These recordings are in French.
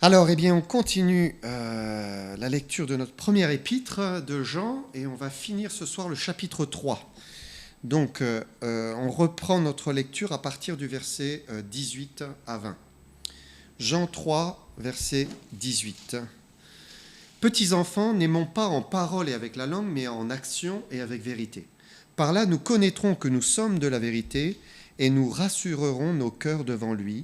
Alors, eh bien, on continue la lecture de notre première épître de Jean et on va finir ce soir le chapitre 3. Donc, on reprend notre lecture à partir du verset 18 à 20. Jean 3, verset 18. Petits enfants, n'aimons pas en parole et avec la langue, mais en action et avec vérité. Par là, nous connaîtrons que nous sommes de la vérité et nous rassurerons nos cœurs devant lui.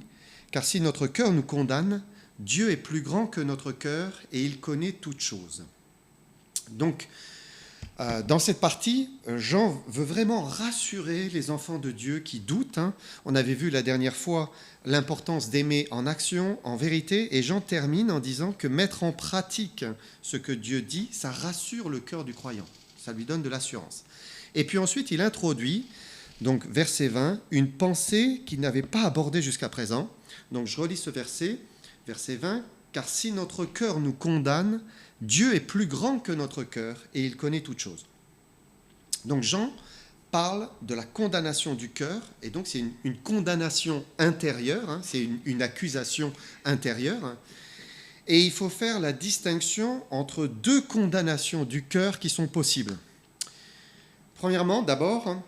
Car si notre cœur nous condamne, Dieu est plus grand que notre cœur et il connaît toutes choses. Donc, dans cette partie, Jean veut vraiment rassurer les enfants de Dieu qui doutent. On avait vu la dernière fois l'importance d'aimer en action, en vérité, et Jean termine en disant que mettre en pratique ce que Dieu dit, ça rassure le cœur du croyant, ça lui donne de l'assurance. Et puis ensuite, il introduit, donc verset 20, une pensée qu'il n'avait pas abordée jusqu'à présent. Donc je relis ce verset 20, « Car si notre cœur nous condamne, Dieu est plus grand que notre cœur et il connaît toutes choses. » Donc Jean parle de la condamnation du cœur, et donc c'est une condamnation intérieure, c'est une accusation intérieure. Et il faut faire la distinction entre deux condamnations du cœur qui sont possibles. Premièrement, d'abord,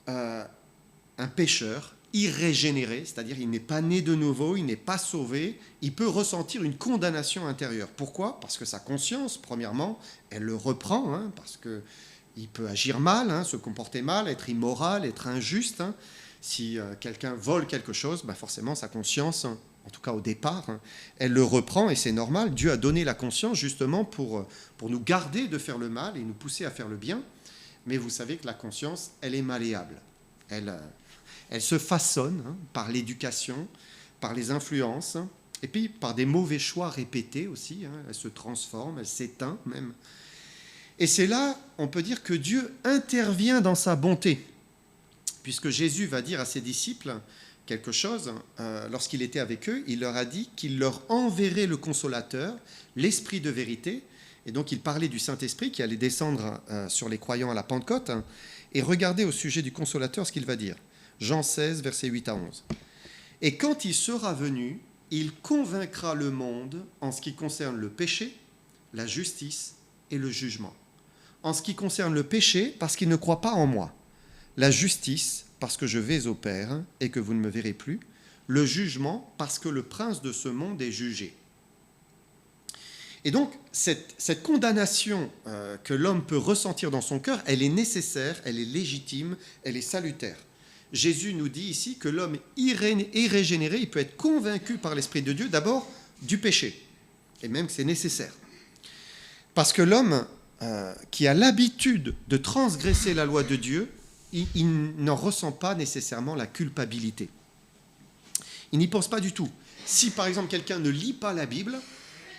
un pécheur irrégénéré, c'est-à-dire il n'est pas né de nouveau, il n'est pas sauvé, il peut ressentir une condamnation intérieure. Pourquoi ? Parce que sa conscience, premièrement, elle le reprend, parce qu'il peut agir mal, se comporter mal, être immoral, être injuste. Si quelqu'un vole quelque chose, forcément sa conscience, en tout cas au départ, elle le reprend et c'est normal. Dieu a donné la conscience justement pour nous garder de faire le mal et nous pousser à faire le bien. Mais vous savez que la conscience, elle est malléable. Elle se façonne par l'éducation, par les influences, et puis par des mauvais choix répétés aussi. Elle se transforme, elle s'éteint même. Et c'est là, on peut dire que Dieu intervient dans sa bonté, puisque Jésus va dire à ses disciples quelque chose. Lorsqu'il était avec eux, il leur a dit qu'il leur enverrait le Consolateur, l'Esprit de vérité. Et donc il parlait du Saint-Esprit qui allait descendre sur les croyants à la Pentecôte. Et regardez au sujet du Consolateur ce qu'il va dire. Jean 16, versets 8 à 11. « Et quand il sera venu, il convaincra le monde en ce qui concerne le péché, la justice et le jugement. En ce qui concerne le péché, parce qu'il ne croit pas en moi. La justice, parce que je vais au Père et que vous ne me verrez plus. Le jugement, parce que le prince de ce monde est jugé. » Et donc, cette condamnation que l'homme peut ressentir dans son cœur, elle est nécessaire, elle est légitime, elle est salutaire. Jésus nous dit ici que l'homme irrégénéré, il peut être convaincu par l'Esprit de Dieu d'abord du péché, et même que c'est nécessaire. Parce que l'homme qui a l'habitude de transgresser la loi de Dieu, il n'en ressent pas nécessairement la culpabilité. Il n'y pense pas du tout. Si par exemple quelqu'un ne lit pas la Bible,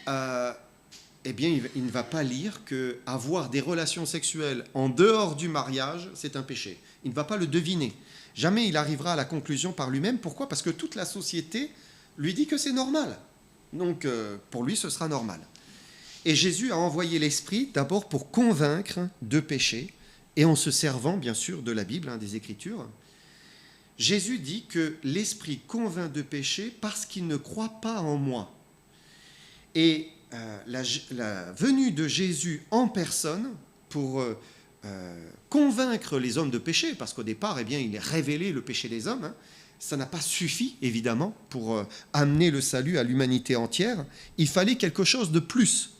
eh bien il ne va pas lire qu'avoir des relations sexuelles en dehors du mariage, c'est un péché. Il ne va pas le deviner. Jamais il arrivera à la conclusion par lui-même. Pourquoi ? Parce que toute la société lui dit que c'est normal. Donc, pour lui, ce sera normal. Et Jésus a envoyé l'Esprit d'abord pour convaincre de péché, et en se servant, bien sûr, de la Bible, des Écritures. Jésus dit que l'Esprit convainc de péché parce qu'il ne croit pas en moi. Et la venue de Jésus en personne pour convaincre les hommes de péché, parce qu'au départ, il est révélé le péché des hommes, ça n'a pas suffi, évidemment, pour amener le salut à l'humanité entière. Il fallait quelque chose de plus,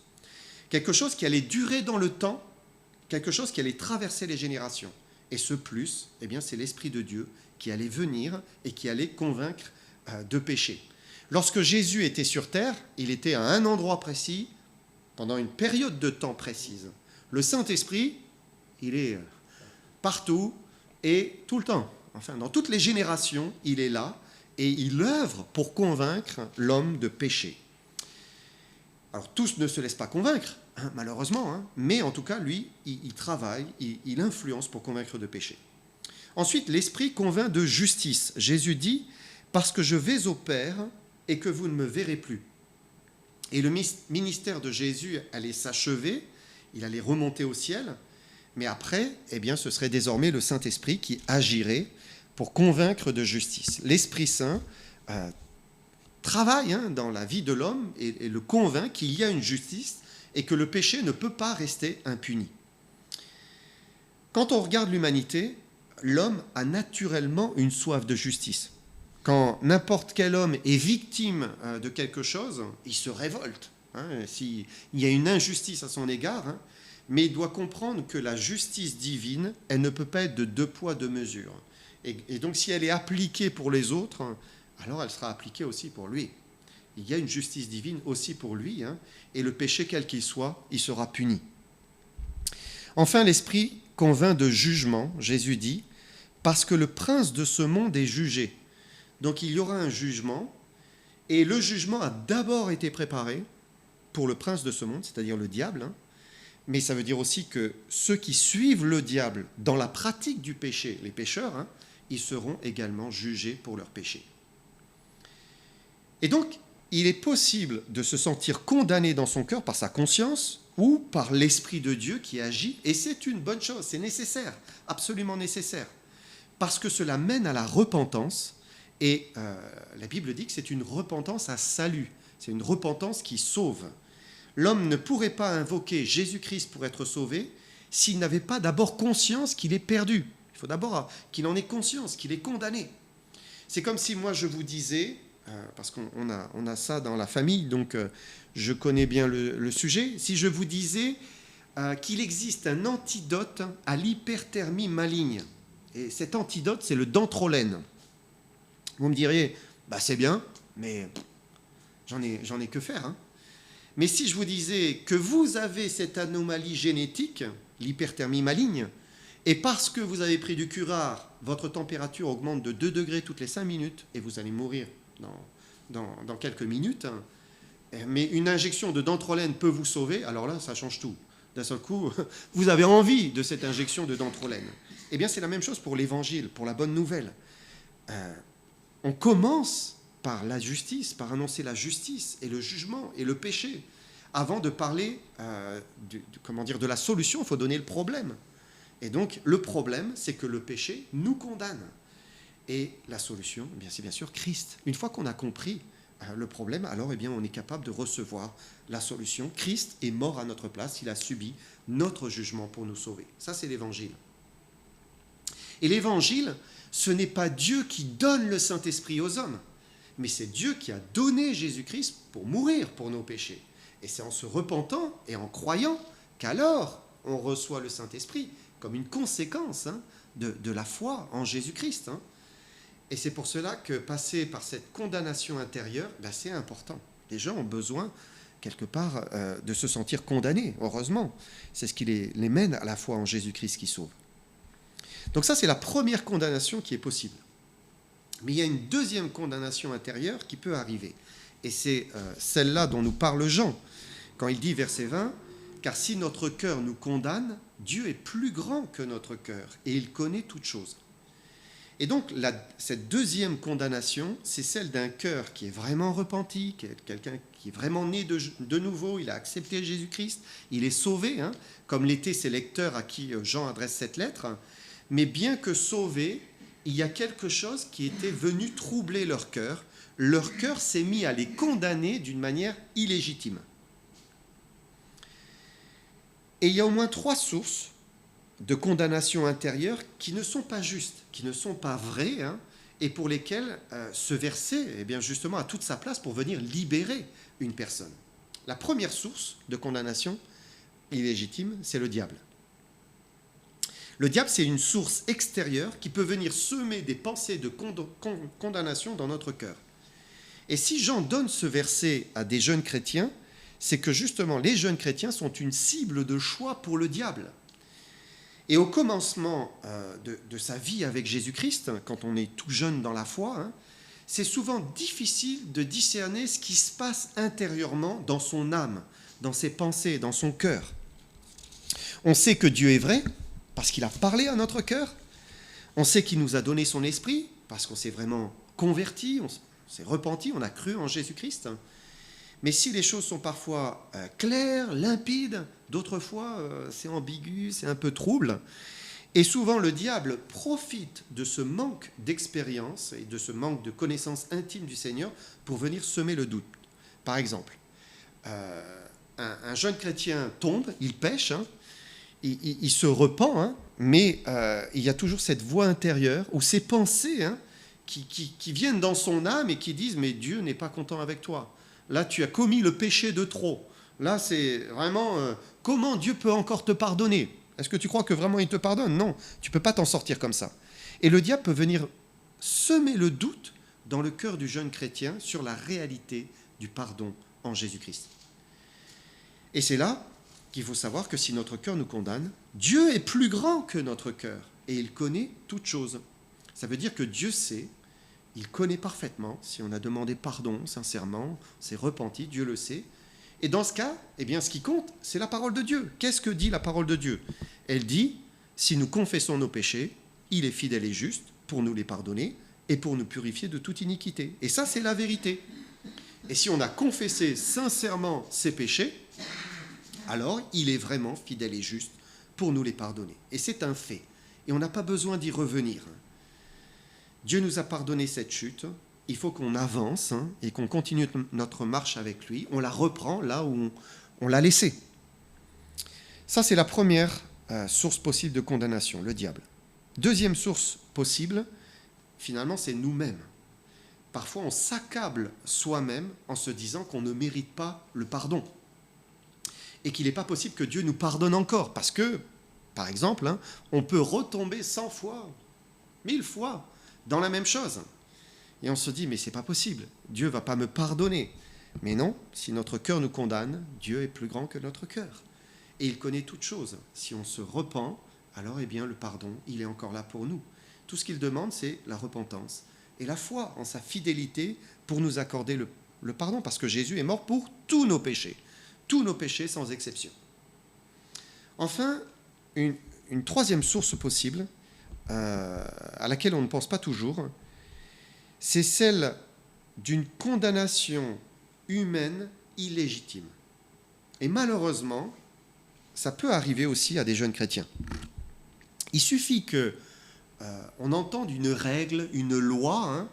quelque chose qui allait durer dans le temps, quelque chose qui allait traverser les générations. Et ce plus, c'est l'Esprit de Dieu qui allait venir et qui allait convaincre de péché. Lorsque Jésus était sur terre, il était à un endroit précis, pendant une période de temps précise. Le Saint-Esprit, il est partout et tout le temps. Enfin, dans toutes les générations, il est là et il œuvre pour convaincre l'homme de péché. Alors, tous ne se laissent pas convaincre, malheureusement, mais en tout cas, lui, il travaille, il influence pour convaincre de péché. Ensuite, l'Esprit convainc de justice. Jésus dit « Parce que je vais au Père et que vous ne me verrez plus ». Et le ministère de Jésus allait s'achever, il allait remonter au ciel, mais après, ce serait désormais le Saint-Esprit qui agirait pour convaincre de justice. L'Esprit Saint travaille dans la vie de l'homme et le convainc qu'il y a une justice et que le péché ne peut pas rester impuni. Quand on regarde l'humanité, l'homme a naturellement une soif de justice. Quand n'importe quel homme est victime de quelque chose, il se révolte. S'il y a une injustice à son égard, mais il doit comprendre que la justice divine, elle ne peut pas être de deux poids, deux mesures. Et donc si elle est appliquée pour les autres, alors elle sera appliquée aussi pour lui. Il y a une justice divine aussi pour lui, et le péché, quel qu'il soit, il sera puni. Enfin, l'Esprit convainc de jugement, Jésus dit, parce que le prince de ce monde est jugé. Donc il y aura un jugement, et le jugement a d'abord été préparé pour le prince de ce monde, c'est-à-dire le diable, mais ça veut dire aussi que ceux qui suivent le diable dans la pratique du péché, les pécheurs, ils seront également jugés pour leurs péchés. Et donc, il est possible de se sentir condamné dans son cœur par sa conscience ou par l'Esprit de Dieu qui agit, et c'est une bonne chose, c'est nécessaire, absolument nécessaire, parce que cela mène à la repentance, et la Bible dit que c'est une repentance à salut, c'est une repentance qui sauve. L'homme ne pourrait pas invoquer Jésus-Christ pour être sauvé s'il n'avait pas d'abord conscience qu'il est perdu. Il faut d'abord qu'il en ait conscience, qu'il est condamné. C'est comme si moi je vous disais, parce qu'on a ça dans la famille, donc je connais bien le sujet, si je vous disais qu'il existe un antidote à l'hyperthermie maligne, et cet antidote c'est le dantrolène. Vous me diriez, c'est bien, mais j'en ai que faire. Mais si je vous disais que vous avez cette anomalie génétique, l'hyperthermie maligne, et parce que vous avez pris du curare, votre température augmente de 2 degrés toutes les 5 minutes, et vous allez mourir dans quelques minutes, mais une injection de dantrolène peut vous sauver, alors là, ça change tout. D'un seul coup, vous avez envie de cette injection de dantrolène. Eh bien, c'est la même chose pour l'évangile, pour la bonne nouvelle. On commence par la justice, par annoncer la justice et le jugement et le péché. Avant de parler de la solution, il faut donner le problème. Et donc, le problème, c'est que le péché nous condamne. Et la solution, c'est bien sûr Christ. Une fois qu'on a compris le problème, alors on est capable de recevoir la solution. Christ est mort à notre place, il a subi notre jugement pour nous sauver. Ça, c'est l'évangile. Et l'évangile, ce n'est pas Dieu qui donne le Saint-Esprit aux hommes, mais c'est Dieu qui a donné Jésus-Christ pour mourir pour nos péchés. Et c'est en se repentant et en croyant qu'alors on reçoit le Saint-Esprit comme une conséquence de la foi en Jésus-Christ. Et c'est pour cela que passer par cette condamnation intérieure, c'est important. Les gens ont besoin, quelque part, de se sentir condamnés, heureusement. C'est ce qui les mène à la foi en Jésus-Christ qui sauve. Donc ça, c'est la première condamnation qui est possible. Mais il y a une deuxième condamnation intérieure qui peut arriver. Et c'est celle-là dont nous parle Jean, quand il dit, verset 20, « Car si notre cœur nous condamne, Dieu est plus grand que notre cœur, et il connaît toutes choses. » Et donc, cette deuxième condamnation, c'est celle d'un cœur qui est vraiment repenti, quelqu'un qui est vraiment né de nouveau, il a accepté Jésus-Christ, il est sauvé, comme l'étaient ces lecteurs à qui Jean adresse cette lettre. Mais bien que sauvé, il y a quelque chose qui était venu troubler leur cœur. Leur cœur s'est mis à les condamner d'une manière illégitime. Et il y a au moins 3 sources de condamnation intérieure qui ne sont pas justes, qui ne sont pas vraies, et pour lesquelles ce verset justement, a toute sa place pour venir libérer une personne. La première source de condamnation illégitime, c'est le diable. Le diable, c'est une source extérieure qui peut venir semer des pensées de condamnation dans notre cœur. Et si Jean donne ce verset à des jeunes chrétiens, c'est que justement les jeunes chrétiens sont une cible de choix pour le diable. Et au commencement de sa vie avec Jésus-Christ, quand on est tout jeune dans la foi, c'est souvent difficile de discerner ce qui se passe intérieurement dans son âme, dans ses pensées, dans son cœur. On sait que Dieu est vrai, parce qu'il a parlé à notre cœur. On sait qu'il nous a donné son esprit, parce qu'on s'est vraiment converti, on s'est repenti, on a cru en Jésus-Christ. Mais si les choses sont parfois claires, limpides, d'autres fois c'est ambigu, c'est un peu trouble. Et souvent, le diable profite de ce manque d'expérience et de ce manque de connaissance intime du Seigneur pour venir semer le doute. Par exemple, un jeune chrétien tombe, il pêche, hein, il se repent, hein, mais il y a toujours cette voix intérieure ou ces pensées hein, qui viennent dans son âme et qui disent « mais Dieu n'est pas content avec toi. Là, tu as commis le péché de trop. Là, c'est vraiment... comment Dieu peut encore te pardonner ? Est-ce que tu crois que vraiment il te pardonne ? Non, tu ne peux pas t'en sortir comme ça. » Et le diable peut venir semer le doute dans le cœur du jeune chrétien sur la réalité du pardon en Jésus-Christ. Et c'est là qu'il faut savoir que si notre cœur nous condamne, Dieu est plus grand que notre cœur et il connaît toutes choses. Ça veut dire que Dieu sait, il connaît parfaitement, si on a demandé pardon sincèrement, s'est repenti, Dieu le sait. Et dans ce cas, eh bien, ce qui compte, c'est la parole de Dieu. Qu'est-ce que dit la parole de Dieu ? Elle dit, si nous confessons nos péchés, il est fidèle et juste pour nous les pardonner et pour nous purifier de toute iniquité. Et ça, c'est la vérité. Et si on a confessé sincèrement ses péchés, alors il est vraiment fidèle et juste pour nous les pardonner. Et c'est un fait. Et on n'a pas besoin d'y revenir. Dieu nous a pardonné cette chute. Il faut qu'on avance hein, et qu'on continue notre marche avec lui. On la reprend là où on l'a laissée. Ça, c'est la première source possible de condamnation, le diable. Deuxième source possible, finalement, c'est nous-mêmes. Parfois, on s'accable soi-même en se disant qu'on ne mérite pas le pardon et qu'il n'est pas possible que Dieu nous pardonne encore parce que, par exemple, hein, on peut retomber 100 fois, 1000 fois dans la même chose. Et on se dit, mais c'est pas possible, Dieu ne va pas me pardonner. Mais non, si notre cœur nous condamne, Dieu est plus grand que notre cœur. Et il connaît toutes choses. Si on se repent, alors eh bien, le pardon, il est encore là pour nous. Tout ce qu'il demande, c'est la repentance et la foi en sa fidélité pour nous accorder le pardon, parce que Jésus est mort pour tous nos péchés sans exception. Enfin, une troisième source possible, à laquelle on ne pense pas toujours, c'est celle d'une condamnation humaine illégitime. Et malheureusement, ça peut arriver aussi à des jeunes chrétiens. Il suffit qu'on entende une règle, une loi, hein,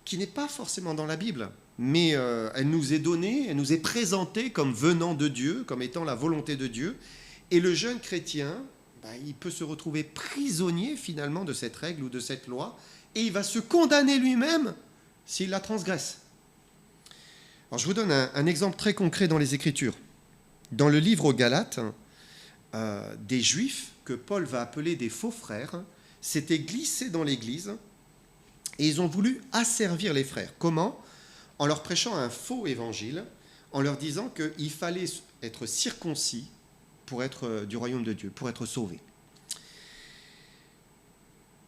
qui n'est pas forcément dans la Bible, mais elle nous est donnée, elle nous est présentée comme venant de Dieu, comme étant la volonté de Dieu. Et le jeune chrétien, il peut se retrouver prisonnier finalement de cette règle ou de cette loi, et il va se condamner lui-même s'il la transgresse. Alors, je vous donne un exemple très concret dans les Écritures. Dans le livre aux Galates, des Juifs, que Paul va appeler des faux frères, s'étaient glissés dans l'Église et ils ont voulu asservir les frères. Comment ? En leur prêchant un faux évangile, en leur disant qu'il fallait être circoncis pour être du royaume de Dieu, pour être sauvé.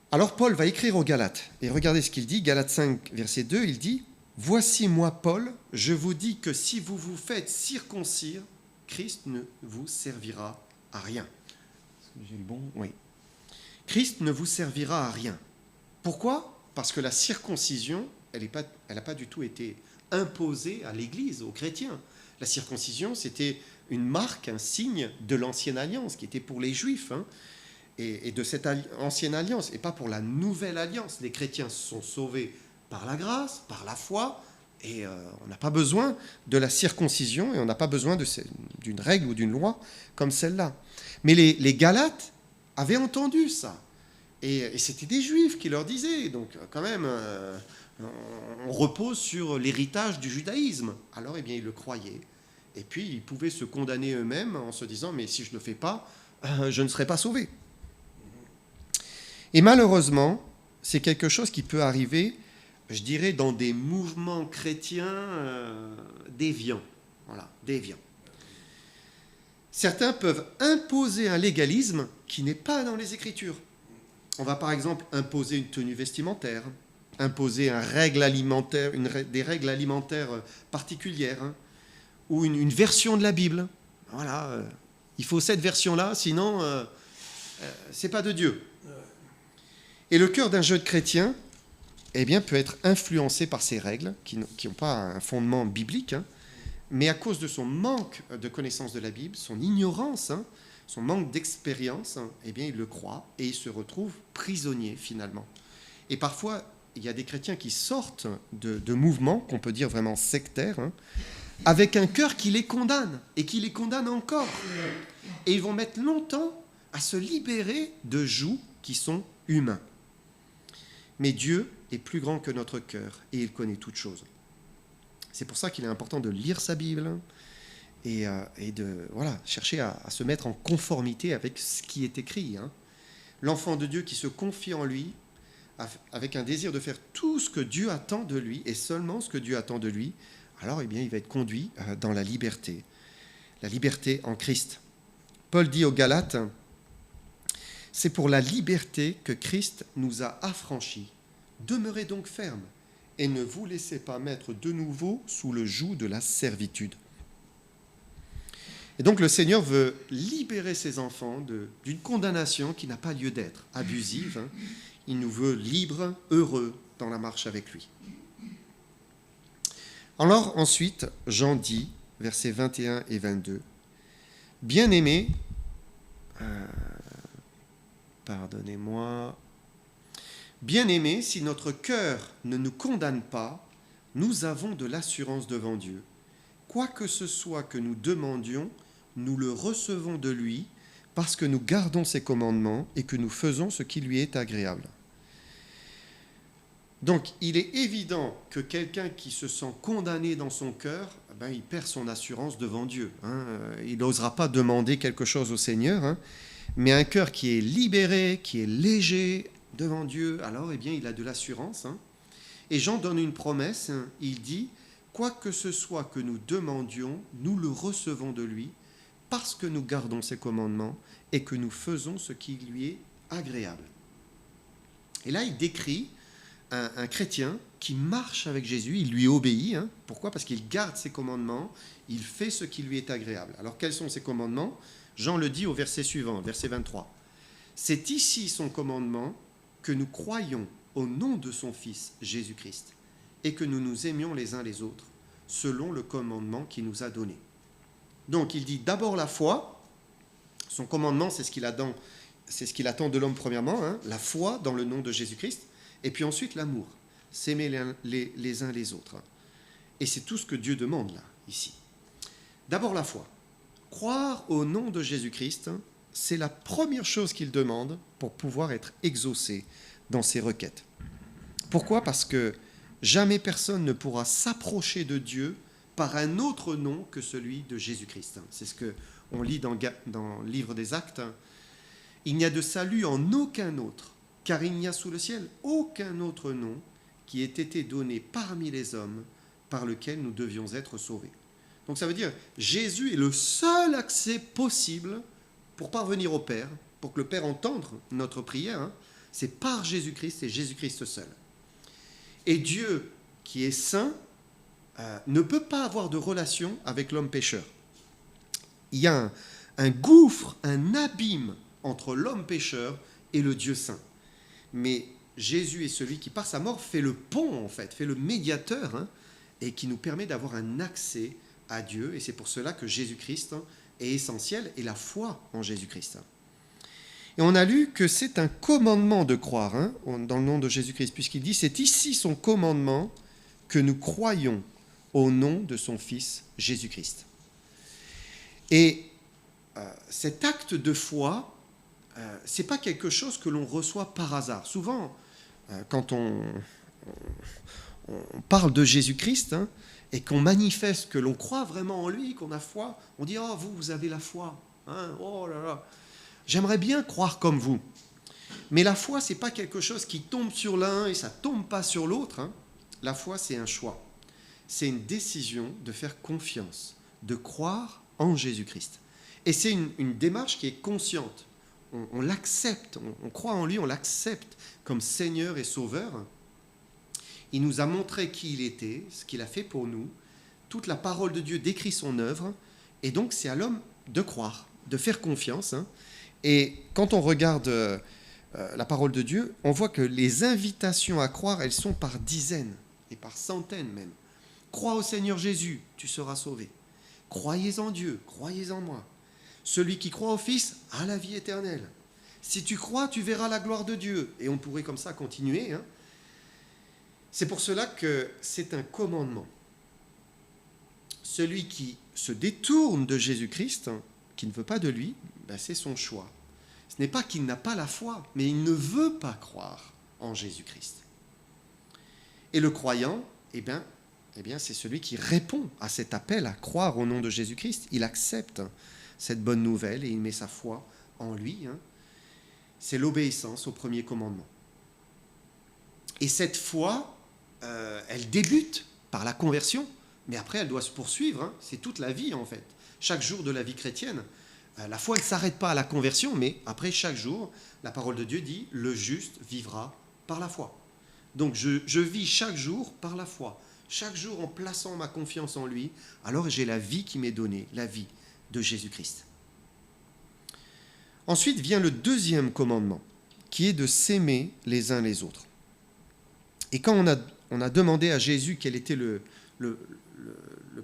Alors Paul va écrire aux Galates, et regardez ce qu'il dit, Galates 5, verset 2, il dit « Voici moi, Paul, je vous dis que si vous vous faites circoncire, Christ ne vous servira à rien. » J'ai le bon ? Oui. Christ ne vous servira à rien. Pourquoi ? Parce que la circoncision, elle n'a pas du tout été imposée à l'Église, aux chrétiens. La circoncision, c'était une marque, un signe de l'ancienne alliance, qui était pour les Juifs, hein, et de cette ancienne alliance, et pas pour la nouvelle alliance. Les chrétiens sont sauvés par la grâce, par la foi, et on n'a pas besoin de la circoncision, et on n'a pas besoin d'une règle ou d'une loi comme celle-là. Mais les Galates avaient entendu ça, et c'était des Juifs qui leur disaient, donc quand même, on repose sur l'héritage du judaïsme. Alors, eh bien, ils le croyaient, et puis ils pouvaient se condamner eux-mêmes en se disant, mais si je ne le fais pas, je ne serai pas sauvé. Et malheureusement, c'est quelque chose qui peut arriver, je dirais, dans des mouvements chrétiens déviants. Voilà, déviants. Certains peuvent imposer un légalisme qui n'est pas dans les Écritures. On va par exemple imposer une tenue vestimentaire, imposer des règles alimentaires particulières, hein, ou une version de la Bible. Voilà, il faut cette version-là, sinon c'est pas de Dieu. Et le cœur d'un jeune chrétien, eh bien, peut être influencé par ces règles qui n'ont pas un fondement biblique, hein, mais à cause de son manque de connaissance de la Bible, son ignorance, hein, son manque d'expérience, eh bien, il le croit et il se retrouve prisonnier finalement. Et parfois, il y a des chrétiens qui sortent de mouvements, qu'on peut dire vraiment sectaires, avec un cœur qui les condamne et qui les condamne encore. Et ils vont mettre longtemps à se libérer de jougs qui sont humains. Mais Dieu est plus grand que notre cœur et il connaît toutes choses. C'est pour ça qu'il est important de lire sa Bible et de chercher à se mettre en conformité avec ce qui est écrit. L'enfant de Dieu qui se confie en lui avec un désir de faire tout ce que Dieu attend de lui et seulement ce que Dieu attend de lui, alors eh bien, il va être conduit dans la liberté en Christ. Paul dit aux Galates, c'est pour la liberté que Christ nous a affranchis. Demeurez donc fermes et ne vous laissez pas mettre de nouveau sous le joug de la servitude. Et donc le Seigneur veut libérer ses enfants d'une condamnation qui n'a pas lieu d'être, abusive. Il nous veut libres, heureux dans la marche avec lui. Alors ensuite, Jean dit, versets 21 et 22, « Bien-aimés, bien-aimés, si notre cœur ne nous condamne pas, nous avons de l'assurance devant Dieu. Quoi que ce soit que nous demandions, nous le recevons de lui, parce que nous gardons ses commandements et que nous faisons ce qui lui est agréable. » Donc, il est évident que quelqu'un qui se sent condamné dans son cœur, il perd son assurance devant Dieu. Il n'osera pas demander quelque chose au Seigneur, mais un cœur qui est libéré, qui est léger devant Dieu, alors eh bien, il a de l'assurance. Et Jean donne une promesse, il dit « Quoi que ce soit que nous demandions, nous le recevons de lui, parce que nous gardons ses commandements et que nous faisons ce qui lui est agréable. » Et là, il décrit un chrétien qui marche avec Jésus, il lui obéit. Pourquoi ? Parce qu'il garde ses commandements, il fait ce qui lui est agréable. Alors, quels sont ses commandements ? Jean le dit au verset suivant, verset 23. « C'est ici son commandement que nous croyions au nom de son Fils Jésus-Christ et que nous nous aimions les uns les autres, selon le commandement qu'il nous a donné. » Donc, il dit d'abord la foi. Son commandement, c'est ce qu'il attend de l'homme premièrement, la foi dans le nom de Jésus-Christ. Et puis ensuite, l'amour, s'aimer les uns les autres. Et c'est tout ce que Dieu demande là, ici. D'abord la foi. Croire au nom de Jésus-Christ, c'est la première chose qu'il demande pour pouvoir être exaucé dans ses requêtes. Pourquoi ? Parce que jamais personne ne pourra s'approcher de Dieu par un autre nom que celui de Jésus-Christ. C'est ce qu'on lit dans le livre des Actes. Il n'y a de salut en aucun autre, car il n'y a sous le ciel aucun autre nom qui ait été donné parmi les hommes par lequel nous devions être sauvés. Donc ça veut dire, Jésus est le seul accès possible pour parvenir au Père, pour que le Père entende notre prière. C'est par Jésus-Christ et Jésus-Christ seul. Et Dieu, qui est saint, ne peut pas avoir de relation avec l'homme pécheur. Il y a un gouffre, un abîme entre l'homme pécheur et le Dieu saint. Mais Jésus est celui qui, par sa mort, fait le pont, en fait, fait le médiateur, et qui nous permet d'avoir un accès à Dieu. Et c'est pour cela que Jésus-Christ est essentiel, et la foi en Jésus-Christ. Et on a lu que c'est un commandement de croire dans le nom de Jésus-Christ, puisqu'il dit, c'est ici son commandement que nous croyons au nom de son Fils Jésus-Christ. Et cet acte de foi, ce n'est pas quelque chose que l'on reçoit par hasard. Souvent, quand on parle de Jésus-Christ et qu'on manifeste que l'on croit vraiment en lui, qu'on a foi, on dit « Oh, vous avez la foi. Oh là là. J'aimerais bien croire comme vous. » Mais la foi, ce n'est pas quelque chose qui tombe sur l'un et ça ne tombe pas sur l'autre. La foi, c'est un choix. C'est une décision de faire confiance, de croire en Jésus-Christ. Et c'est une démarche qui est consciente. On l'accepte, on croit en lui, on l'accepte comme Seigneur et Sauveur. Il nous a montré qui il était, ce qu'il a fait pour nous. Toute la parole de Dieu décrit son œuvre. Et donc, c'est à l'homme de croire, de faire confiance. Et quand on regarde la parole de Dieu, on voit que les invitations à croire, elles sont par dizaines et par centaines même. Crois au Seigneur Jésus, tu seras sauvé. Croyez en Dieu, croyez en moi. Celui qui croit au Fils a la vie éternelle. Si tu crois, tu verras la gloire de Dieu. Et on pourrait comme ça continuer. C'est pour cela que c'est un commandement. Celui qui se détourne de Jésus-Christ, qui ne veut pas de lui, c'est son choix. Ce n'est pas qu'il n'a pas la foi, mais il ne veut pas croire en Jésus-Christ. Et le croyant, c'est celui qui répond à cet appel à croire au nom de Jésus-Christ. Il accepte cette bonne nouvelle et il met sa foi en lui. C'est l'obéissance au premier commandement. Et cette foi, elle débute par la conversion, mais après elle doit se poursuivre. C'est toute la vie en fait. Chaque jour de la vie chrétienne, la foi ne s'arrête pas à la conversion, mais après chaque jour, la parole de Dieu dit « le juste vivra par la foi ». Donc je vis chaque jour par la foi. Chaque jour en plaçant ma confiance en lui, alors j'ai la vie qui m'est donnée, la vie de Jésus-Christ. Ensuite vient le deuxième commandement, qui est de s'aimer les uns les autres. Et quand on a demandé à Jésus quel était le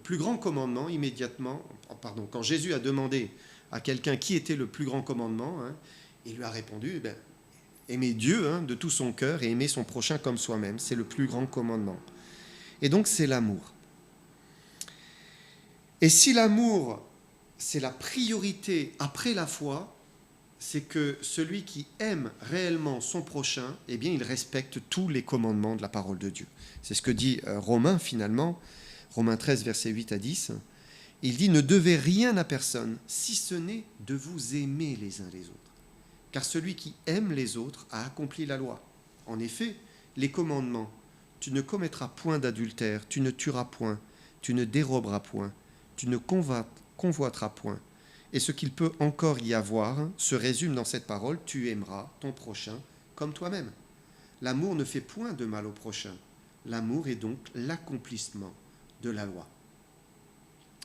plus grand commandement, quand Jésus a demandé à quelqu'un qui était le plus grand commandement, il lui a répondu, aimer Dieu de tout son cœur et aimer son prochain comme soi-même, c'est le plus grand commandement. Et donc c'est l'amour. Et si l'amour, c'est la priorité après la foi, c'est que celui qui aime réellement son prochain, il respecte tous les commandements de la parole de Dieu. C'est ce que dit Romains finalement, Romains 13, versets 8 à 10. Il dit « Ne devez rien à personne, si ce n'est de vous aimer les uns les autres. Car celui qui aime les autres a accompli la loi. En effet, les commandements, tu ne commettras point d'adultère, tu ne tueras point, tu ne déroberas point, tu ne convoiteras point. Et ce qu'il peut encore y avoir se résume dans cette parole, tu aimeras ton prochain comme toi-même. L'amour ne fait point de mal au prochain. L'amour est donc l'accomplissement de la loi. »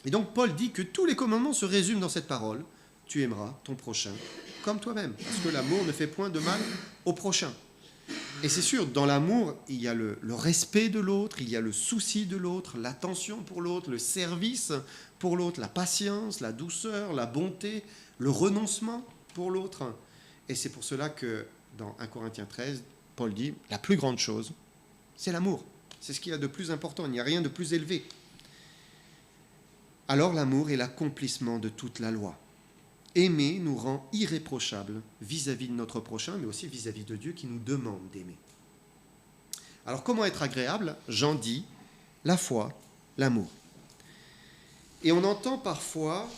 Et donc Paul dit que tous les commandements se résument dans cette parole, tu aimeras ton prochain comme toi-même, parce que l'amour ne fait point de mal au prochain. Et c'est sûr, dans l'amour, il y a le respect de l'autre, il y a le souci de l'autre, l'attention pour l'autre, le service pour l'autre, la patience, la douceur, la bonté, le renoncement pour l'autre. Et c'est pour cela que dans 1 Corinthiens 13, Paul dit, la plus grande chose, c'est l'amour. C'est ce qu'il y a de plus important, il n'y a rien de plus élevé. Alors l'amour est l'accomplissement de toute la loi. Aimer nous rend irréprochables vis-à-vis de notre prochain, mais aussi vis-à-vis de Dieu qui nous demande d'aimer. Alors comment être agréable ? Jean dit la foi, l'amour. Et on entend parfois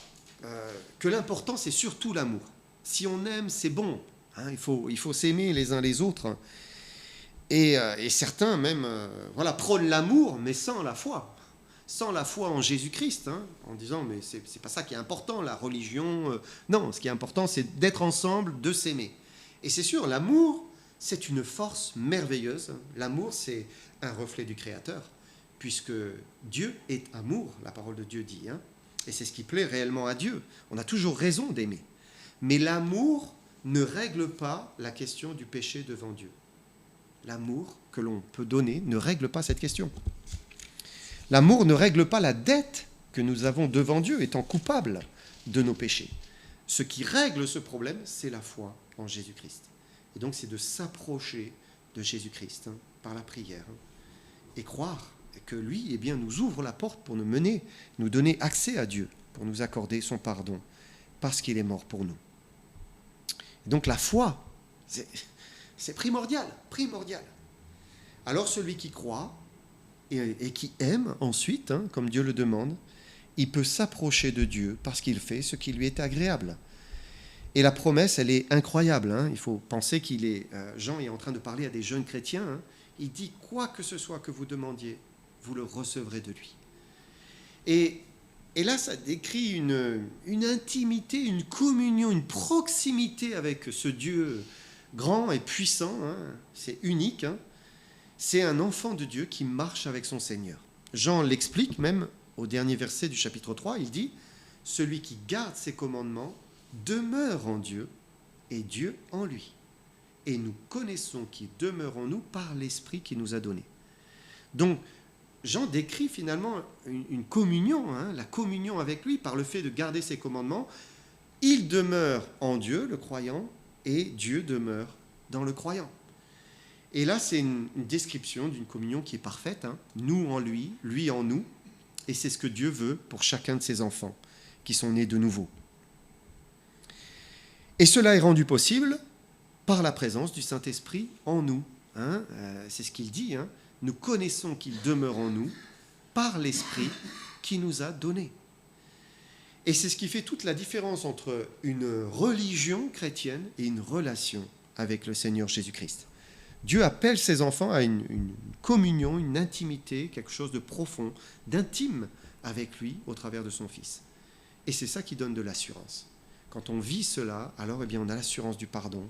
que l'important c'est surtout l'amour. Si on aime, c'est bon. Il faut s'aimer les uns les autres. Et certains même prônent l'amour, mais sans la foi. Sans la foi en Jésus-Christ, en disant mais c'est pas ça qui est important, la religion. Non, ce qui est important, c'est d'être ensemble, de s'aimer. Et c'est sûr, l'amour, c'est une force merveilleuse. L'amour, c'est un reflet du Créateur, puisque Dieu est amour, la parole de Dieu dit. Et c'est ce qui plaît réellement à Dieu. On a toujours raison d'aimer. Mais l'amour ne règle pas la question du péché devant Dieu. L'amour que l'on peut donner ne règle pas cette question. L'amour ne règle pas la dette que nous avons devant Dieu, étant coupables de nos péchés. Ce qui règle ce problème, c'est la foi en Jésus-Christ. Et donc, c'est de s'approcher de Jésus-Christ par la prière et croire que lui, nous ouvre la porte pour nous mener, nous donner accès à Dieu, pour nous accorder son pardon, parce qu'il est mort pour nous. Et donc, la foi, c'est primordial. Alors, celui qui croit, et qui aime ensuite, comme Dieu le demande, il peut s'approcher de Dieu parce qu'il fait ce qui lui est agréable. Et la promesse, elle est incroyable. Il faut penser Jean est en train de parler à des jeunes chrétiens. Il dit, quoi que ce soit que vous demandiez, vous le recevrez de lui. Et là, ça décrit une intimité, une communion, une proximité avec ce Dieu grand et puissant. C'est unique. C'est un enfant de Dieu qui marche avec son Seigneur. Jean l'explique même au dernier verset du chapitre 3, il dit « Celui qui garde ses commandements demeure en Dieu et Dieu en lui. Et nous connaissons qu'il demeure en nous par l'Esprit qu'il nous a donné. » Donc, Jean décrit finalement une communion, la communion avec lui par le fait de garder ses commandements, Il demeure en Dieu, le croyant, et Dieu demeure dans le croyant. Et là, c'est une description d'une communion qui est parfaite, hein. Nous en lui, lui en nous, et c'est ce que Dieu veut pour chacun de ses enfants qui sont nés de nouveau. Et cela est rendu possible par la présence du Saint-Esprit en nous. Hein. C'est ce qu'il dit. Hein. Nous connaissons qu'il demeure en nous par l'Esprit qui nous a donné. Et c'est ce qui fait toute la différence entre une religion chrétienne et une relation avec le Seigneur Jésus-Christ. Dieu appelle ses enfants à une communion, une intimité, quelque chose de profond, d'intime avec lui au travers de son Fils. Et c'est ça qui donne de l'assurance. Quand on vit cela, alors on a l'assurance du pardon,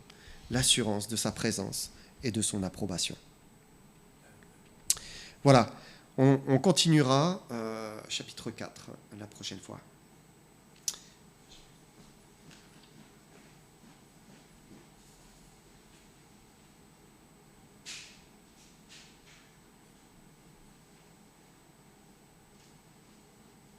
l'assurance de sa présence et de son approbation. Voilà, on continuera chapitre 4 la prochaine fois.